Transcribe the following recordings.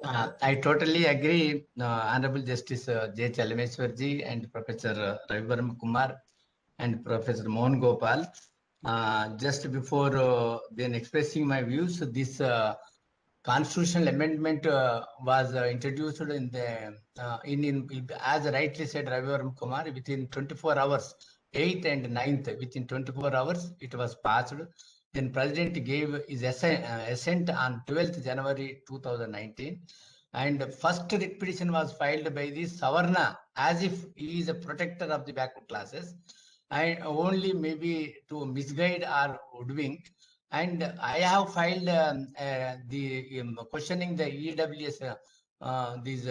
I totally agree, Honorable Justice J. Chalameswarji and Professor Ravi Verma Kumar and Professor Mohan Gopal. Just before then expressing my views, this constitutional amendment was introduced in the as rightly said Ravi Verma Kumar, within 24 hours, 8th and 9th, within 24 hours it was passed. Then President gave his assent on 12th January 2019, and first writ petition was filed by the Savarna as if he is a protector of the backward classes, and only maybe to misguide or hoodwink. And I have filed the questioning the EWS the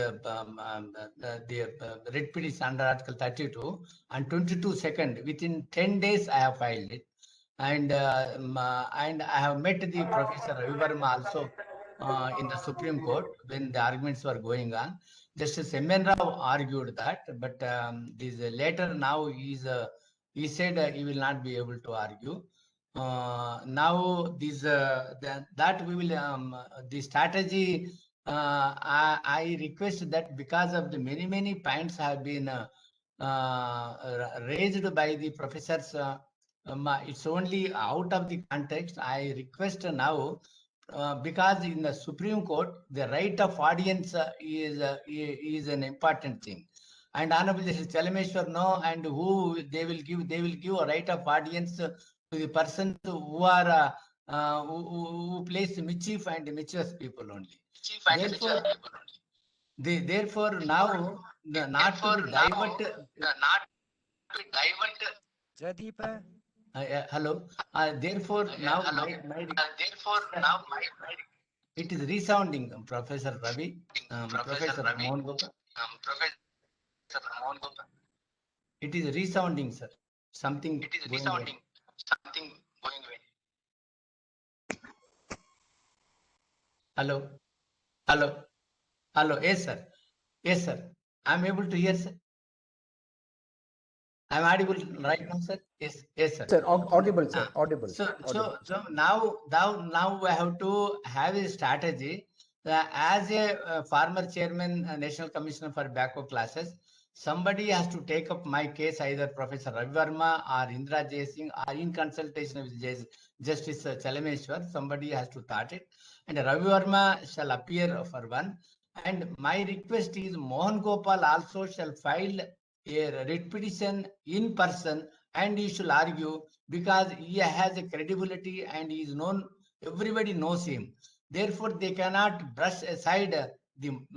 writ petition under Article 32 and 22 second. Within 10 days I have filed it, and I have met the Professor Ravi Verma also in the Supreme Court when the arguments were going on. Justice M.N. Rao argued that, but this later now he said he will not be able to argue. Now that we will the strategy. I request that because of the many points have been raised by the professors. It's only out of the context. I request now, because in the Supreme Court, the right of audience is an important thing. And Honorable Justice Chalameshwar know, and who they will give a right of audience to the persons who are who place mischief and mischievous people only. Therefore, now not to be divert. Jadeepa. Hello. Therefore, now it is resounding, Professor Ravi, Professor Mohan Gopal. It is resounding, sir. Something. It is resounding. Something going away. Hello. Hello. Hello. Yes, sir. Yes, sir. I'm able to hear, sir. I'm audible right now, sir. Yes, sir. Sir, audible, sir. Audible. So now we have to have a strategy. As a former chairman, National Commissioner for Backward Classes, somebody has to take up my case, either Professor Ravi Verma or Indra Jay Singh, or in consultation with Justice Chalameshwar, somebody has to start it. And Ravi Verma shall appear for one. And my request is Mohan Gopal also shall file a writ petition in person, and he should argue, because he has a credibility and he is known, everybody knows him. Therefore, they cannot brush aside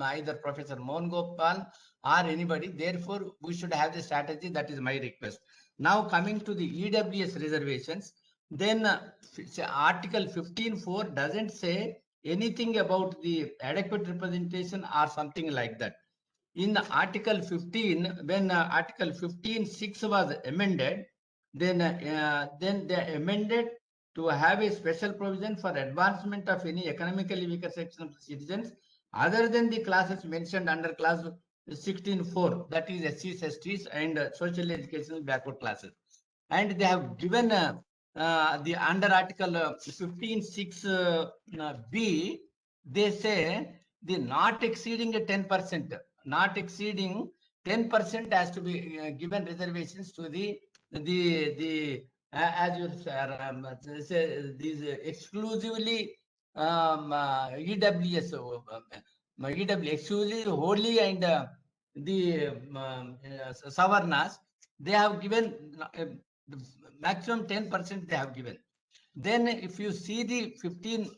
either Professor Mohan Gopal or anybody. Therefore, we should have the strategy. That is my request. Now, coming to the EWS reservations, then Article 15.4 doesn't say anything about the adequate representation or something like that. In Article 15, when Article 15.6 was amended, then they amended to have a special provision for advancement of any economically weaker section of the citizens other than the classes mentioned under clause 16.4, that is SCs, STs, and social educational backward classes. And they have given the under Article 15.6 B, they say the not exceeding 10%. Not exceeding 10% has to be given reservations to as you say, these exclusively EWS, exclusively wholly, and the Savarnas, they have given maximum 10% they have given. Then if you see the 15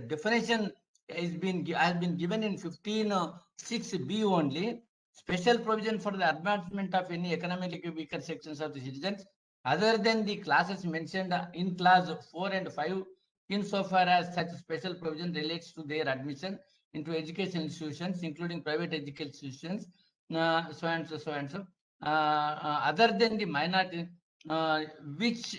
definition has been given in 15.6b only, special provision for the advancement of any economically weaker sections of the citizens other than the classes mentioned in clause 4 and 5, insofar as such special provision relates to their admission into education institutions, including private education institutions, so and so. Other than the minority, which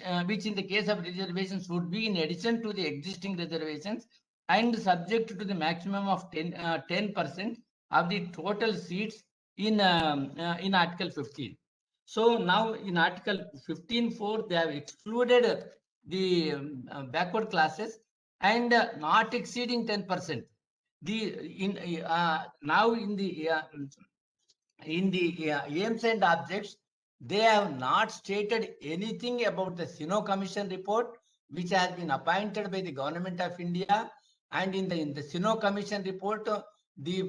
in the case of reservations would be in addition to the existing reservations and subject to the maximum of 10% of the total seats in Article 15. So now in Article 15.4, they have excluded the backward classes and not exceeding 10%. now in the aims and objects, they have not stated anything about the Sino Commission report, which has been appointed by the Government of India. And in the Sino Commission report, now the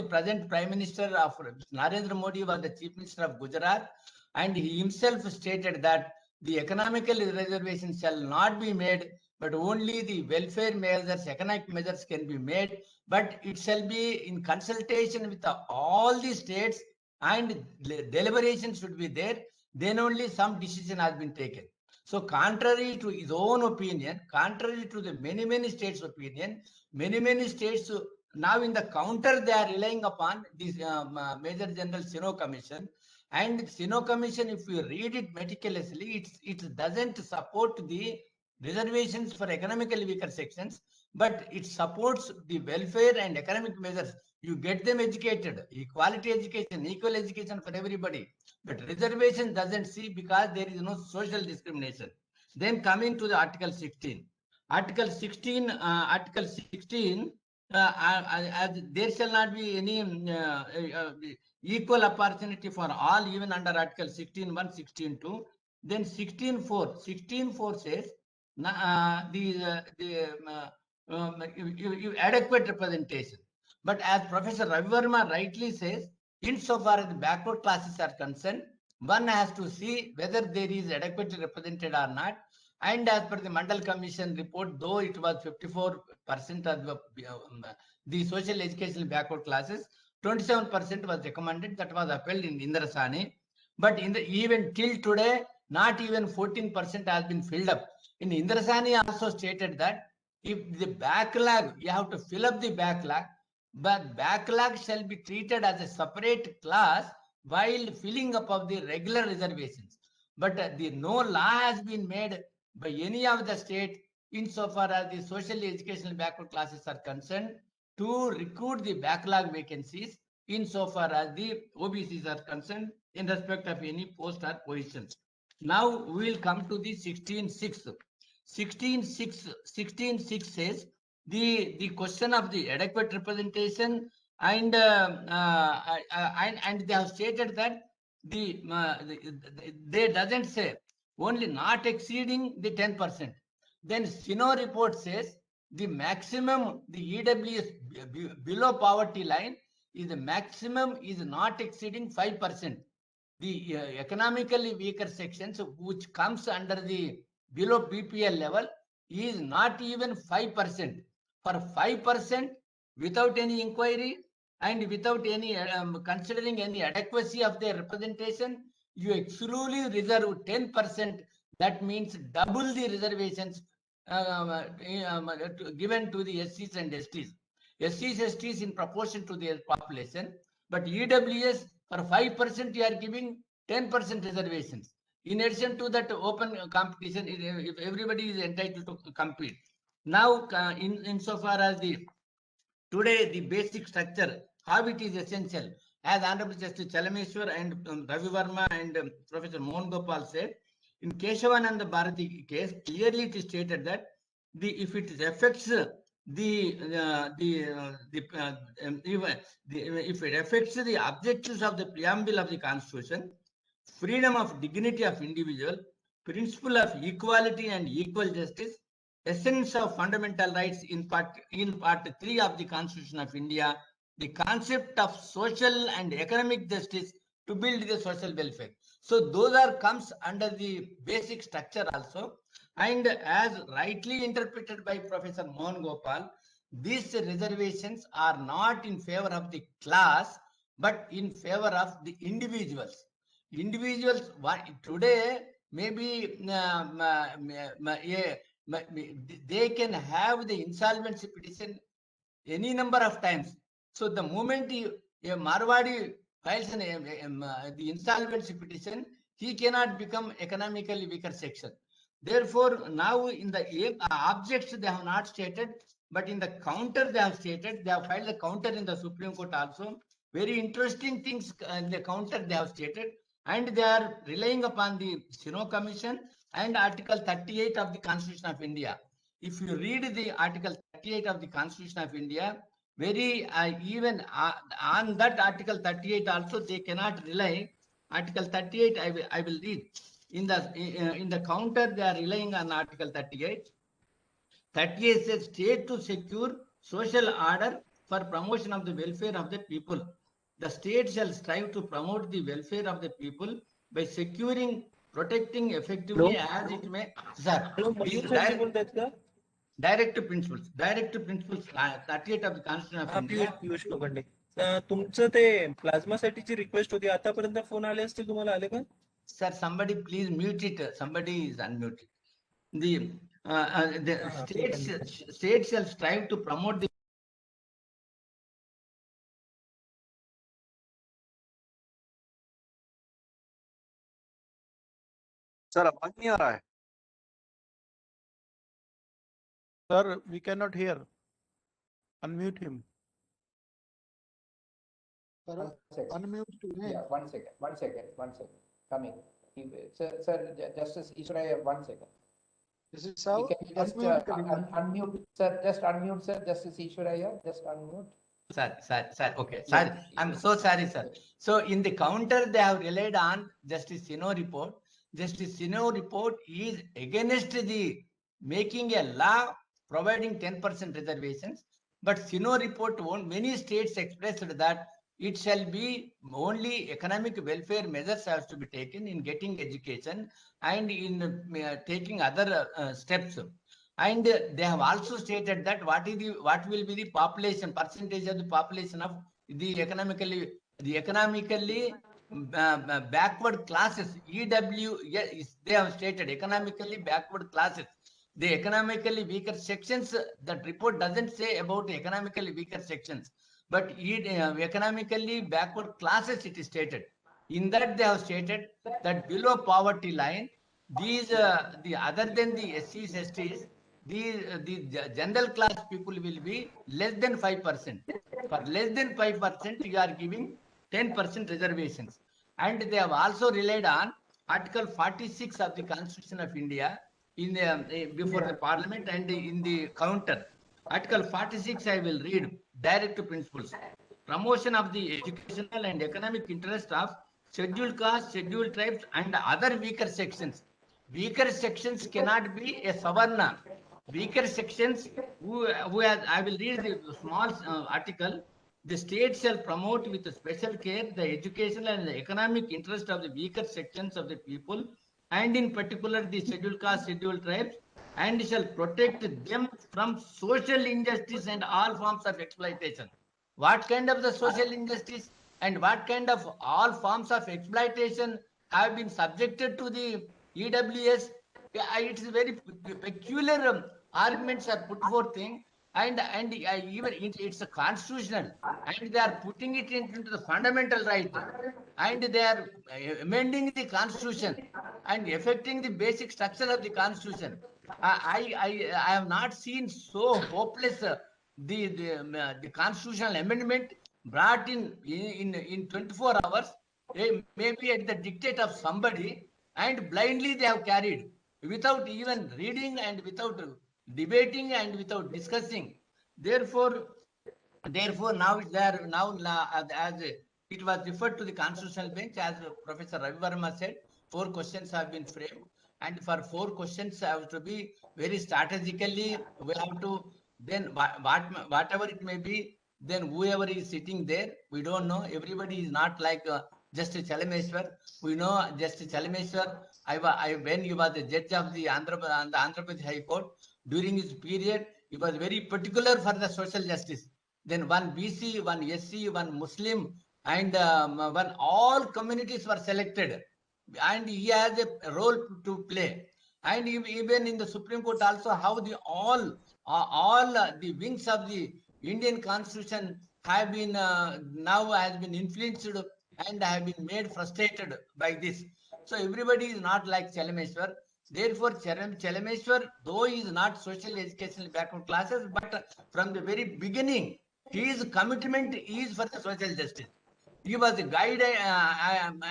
present Prime Minister of Narendra Modi was the Chief Minister of Gujarat, and he himself stated that the economical reservations shall not be made, but only the welfare measures, economic measures can be made, but it shall be in consultation with all the states, and deliberation should be there. Then only some decision has been taken. So contrary to his own opinion, contrary to the many states' opinion, many states now in the counter they are relying upon this Major General Sino Commission. And Sino Commission, if you read it meticulously, it doesn't support the reservations for economically weaker sections, but it supports the welfare and economic measures. You get them educated, equality education, equal education for everybody. But reservation doesn't see, because there is no social discrimination. Then coming to the Article 16. Article 16, there shall not be any equal opportunity for all, even under Article 16.1, 16.2. Then 16.4 says adequate representation. But as Professor Ravi Verma rightly says, insofar as the backward classes are concerned, one has to see whether there is adequately represented or not. And as per the Mandal Commission report, though it was 54% of the social educational backward classes, 27% was recommended. That was upheld in Indrasani. But even till today, not even 14% has been filled up. In Indrasani also stated that if the backlog, you have to fill up the backlog, but backlog shall be treated as a separate class while filling up of the regular reservations. But no law has been made by any of the state insofar as the social educational backward classes are concerned to recruit the backlog vacancies insofar as the OBCs are concerned in respect of any post or positions. Now we will come to the 16.6. 16.6 says the question of the adequate representation, and they have stated that they doesn't say only not exceeding the 10%. Then Sino report says the maximum, the EWS below poverty line is the maximum is not exceeding 5%. The economically weaker sections, which comes under the below BPL level, is not even 5%. For 5%, without any inquiry and without any considering any adequacy of their representation, you exclusively reserve 10%. That means double the reservations given to the SCs and STs. SCs, STs in proportion to their population, but EWS for 5% you are giving 10% reservations. In addition to that open competition, if everybody is entitled to compete. Now, insofar as today the basic structure, how it is essential, as Honorable Justice Chalameshwar and Ravi Verma and Professor Mohan Gopal said, in Keshavananda Bharati case, clearly it is stated that if it affects if it affects the objectives of the preamble of the Constitution, freedom of dignity of individual, principle of equality and equal justice, essence of fundamental rights in part 3 of the Constitution of India, the concept of social and economic justice to build the social welfare. So those comes under the basic structure also. And as rightly interpreted by Professor Mohan Gopal, these reservations are not in favor of the class, but in favor of the individuals. Individuals today maybe they can have the insolvency petition any number of times. So the moment a Marwadi files the insolvency petition, he cannot become economically weaker section. Therefore, now in the objects they have not stated, but in the counter they have stated. They have filed the counter in the Supreme Court also. Very interesting things in the counter they have stated, and they are relying upon the Sino Commission and Article 38 of the Constitution of India. If you read the Article 38 of the Constitution of India, very even on that Article 38 also they cannot rely. Article 38, I will read. In the counter, they are relying on Article 38. 38 says state to secure social order for promotion of the welfare of the people. The state shall strive to promote the welfare of the people by securing, protecting effectively as it may. Sir, these direct principles, 38 of the Constitution of India. Piyush Lokhande, तुमचं ते plasma साठीची request होती, आतापर्यंत phone आले असतील, तुम्हाला आले का? Sir, somebody please mute it. Somebody is unmuted. The state shall strive to promote the. Sir आवाज नहीं आ रहा है. Sir, we cannot hear. Unmute him. Unmute to me. Yeah, one second. Coming. Sir, Justice Ishwaraya, 1 second. This is how. You can just unmute, sir. Just unmute, sir. Justice Ishwaraya, just unmute. Sir. Okay. Sorry. I'm so sorry, sir. So in the counter, they have relied on Justice Sino report. Justice Sino report is against the making a law providing 10% reservations. But Sino report, many states expressed that it shall be only economic welfare measures has to be taken in getting education and in taking other steps. And they have also stated that what will be the population percentage of the population of the economically backward classes. EW, yes, they have stated economically backward classes. The economically weaker sections, that report doesn't say about economically weaker sections, but economically backward classes it is stated. In that they have stated that below poverty line, these the other than the SCs, STs, the general class people will be less than 5%. For less than 5%, you are giving 10% reservations. And they have also relied on Article 46 of the Constitution of India in before the Parliament and in the counter. Article 46, I will read. Direct principles. Promotion of the educational and economic interest of scheduled castes, scheduled tribes, and other weaker sections. Weaker sections cannot be a Savarna. Weaker sections, I will read the small article. The state shall promote with special care the educational and the economic interest of the weaker sections of the people, and in particular the scheduled castes, scheduled tribes, and shall protect them from social injustice and all forms of exploitation. What kind of the social injustice and what kind of all forms of exploitation have been subjected to the EWS? It is very peculiar arguments are put forth thing, and even it's a constitutional, and they are putting it into the fundamental right, and they are amending the constitution and affecting the basic structure of the constitution. I have not seen so hopeless the constitutional amendment brought in 24 hours, maybe at the dictate of somebody, and blindly they have carried without even reading and without debating and without discussing. Therefore now as it was referred to the constitutional bench, as Professor Ravi Verma said, 4 questions have been framed, and for 4 questions have to be very strategically, we have to then whatever it may be, then whoever is sitting there, we don't know, everybody is not like Justice Chalameswar. We know Justice Chalameswar, when he was the judge of the Andhra Pradesh High Court, during his period, he was very particular for the social justice. Then one BC, one SC, one Muslim, and when all communities were selected, and he has a role to play. And even in the Supreme Court also, how the all the wings of the Indian Constitution have been now has been influenced and have been made frustrated by this. So everybody is not like Chalameswar. Therefore, Chalameswar, though he is not social educational backward classes, but from the very beginning, his commitment is for the social justice. He was a guide and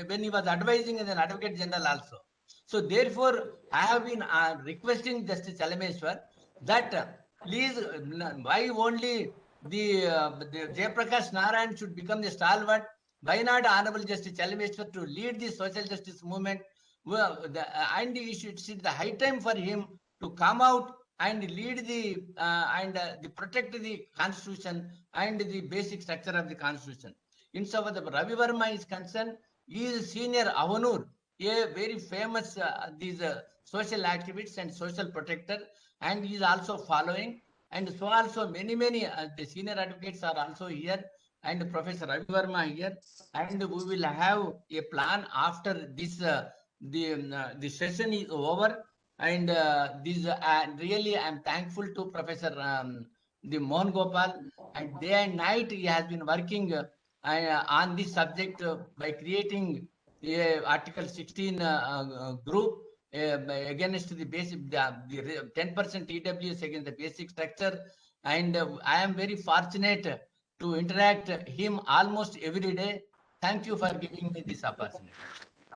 when he was advising as an Advocate General also. So therefore, I have been requesting Justice Chalameswar that Please, why only the Jayaprakash Narayan should become the stalwart? Why not Honorable Justice Chalameshwar to lead the social justice movement? Well, and it's the high time for him to come out and lead the protect the constitution and the basic structure of the constitution. In so far the Ravi Verma is concerned, he is senior Avanur, a very famous these social activist and social protector, and he is also following. And so also many the senior advocates are also here, and Professor Ravi Verma here, and we will have a plan after this the session is over. And this really I'm thankful to Professor the Mohan Gopal, and day and night he has been working on this subject by creating a Article 16 group against the basic the 10% EWS against the basic structure. And I am very fortunate to interact him almost every day. Thank you for giving me this opportunity.